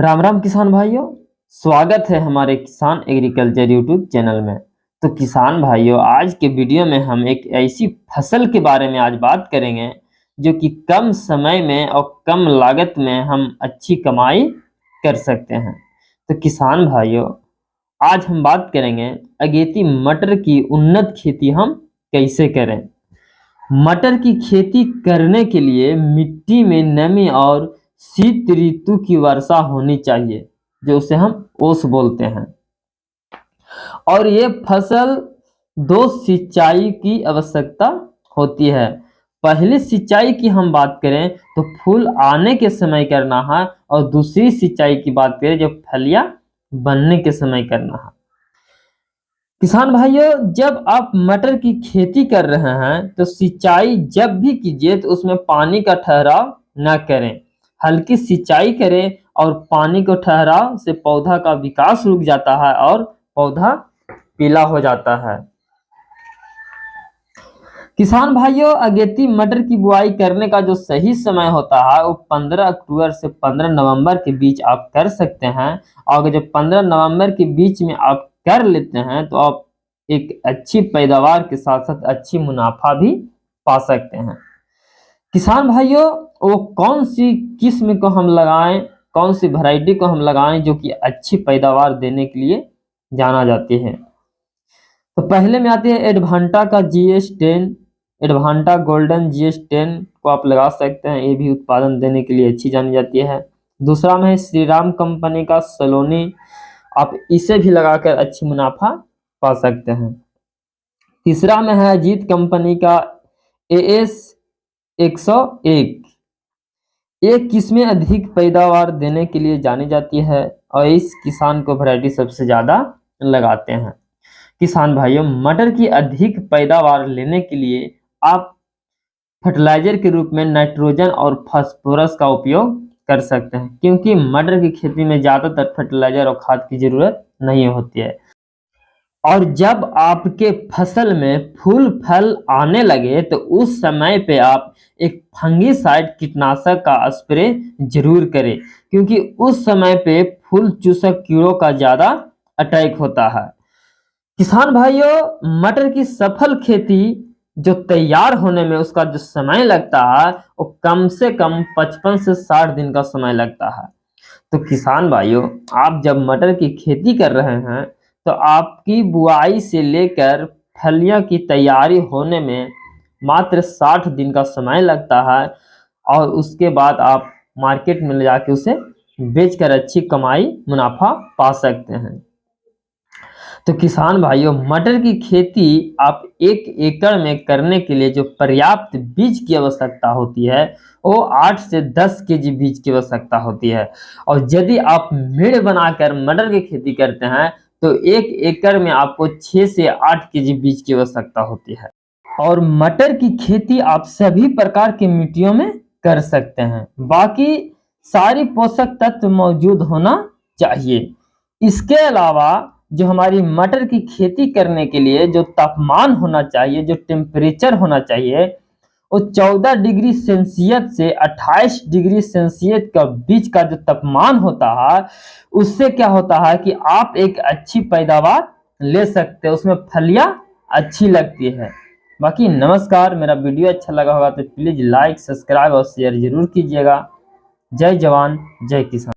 राम राम किसान भाइयों, स्वागत है हमारे किसान एग्रीकल्चर यूट्यूब चैनल में। तो किसान भाइयों, आज के वीडियो में हम एक ऐसी फसल के बारे में आज बात करेंगे जो कि कम समय में और कम लागत में हम अच्छी कमाई कर सकते हैं। तो किसान भाइयों, आज हम बात करेंगे अगेती मटर की उन्नत खेती हम कैसे करें। मटर की खेती करने के लिए मिट्टी में नमी और शीत ऋतु की वर्षा होनी चाहिए, जो उसे हम ओस बोलते हैं। और ये फसल दो सिंचाई की आवश्यकता होती है। पहली सिंचाई की हम बात करें तो फूल आने के समय करना है, और दूसरी सिंचाई की बात करें जो फलियां बनने के समय करना है। किसान भाइयों, जब आप मटर की खेती कर रहे हैं तो सिंचाई जब भी कीजिए तो उसमें पानी का ठहराव न करें। हल्की सिंचाई करें, और पानी को ठहराव से पौधा का विकास रुक जाता है और पौधा पीला हो जाता है। किसान भाइयों, अगेती मटर की बुआई करने का जो सही समय होता है वो 15 अक्टूबर से 15 नवंबर के बीच आप कर सकते हैं। और जब 15 नवंबर के बीच में आप कर लेते हैं तो आप एक अच्छी पैदावार के साथ साथ अच्छी मुनाफा भी पा सकते हैं। किसान भाइयों, वो कौन सी किस्म को हम लगाएं, कौन सी वैरायटी को हम लगाएं जो कि अच्छी पैदावार देने के लिए जाना जाती है। तो पहले में आती है एडवांटा का GS10, एडवांटा गोल्डन GS10 को आप लगा सकते हैं। ये भी उत्पादन देने के लिए अच्छी जानी जाती है। दूसरा में है श्रीराम कंपनी का सलोनी, आप इसे भी लगाकर अच्छी मुनाफा पा सकते हैं। तीसरा में है अजीत कंपनी का AS 101। ये किस्में अधिक पैदावार देने के लिए जानी जाती है, और इस किसान को वैरायटी सबसे ज़्यादा लगाते हैं। किसान भाइयों, मटर की अधिक पैदावार लेने के लिए आप फर्टिलाइजर के रूप में नाइट्रोजन और फास्फोरस का उपयोग कर सकते हैं, क्योंकि मटर की खेती में ज़्यादातर फर्टिलाइजर और खाद की ज़रूरत नहीं होती है। और जब आपके फसल में फूल फल आने लगे तो उस समय पे आप एक फंगीसाइड कीटनाशक का स्प्रे जरूर करें, क्योंकि उस समय पे फूल चूसक कीड़ों का ज़्यादा अटैक होता है। किसान भाइयों, मटर की सफल खेती जो तैयार होने में उसका जो समय लगता है वो कम से कम 55 से 60 दिन का समय लगता है। तो किसान भाइयों, आप जब मटर की खेती कर रहे हैं तो आपकी बुआई से लेकर फलियां की तैयारी होने में मात्र 60 दिन का समय लगता है, और उसके बाद आप मार्केट में ले जाके उसे बेचकर अच्छी कमाई मुनाफा पा सकते हैं। तो किसान भाइयों, मटर की खेती आप 1 एकड़ में करने के लिए जो पर्याप्त बीज की आवश्यकता होती है वो 8 से 10 केजी बीज की आवश्यकता होती है। और यदि आप मेड़ बनाकर मटर की खेती करते हैं तो 1 एकड़ में आपको 6 से 8 केजी बीज की आवश्यकता होती है। और मटर की खेती आप सभी प्रकार की मिट्टियों में कर सकते हैं, बाकी सारी पोषक तत्व मौजूद होना चाहिए। इसके अलावा जो हमारी मटर की खेती करने के लिए जो तापमान होना चाहिए, जो टेम्परेचर होना चाहिए, वो 14 डिग्री सेल्सियस से 28 डिग्री सेल्सियस का बीच का जो तापमान होता है, उससे क्या होता है कि आप एक अच्छी पैदावार ले सकते हैं, उसमें फलियां अच्छी लगती है। बाकी नमस्कार, मेरा वीडियो अच्छा लगा होगा तो प्लीज़ लाइक, सब्सक्राइब और शेयर जरूर कीजिएगा। जय जवान, जय किसान।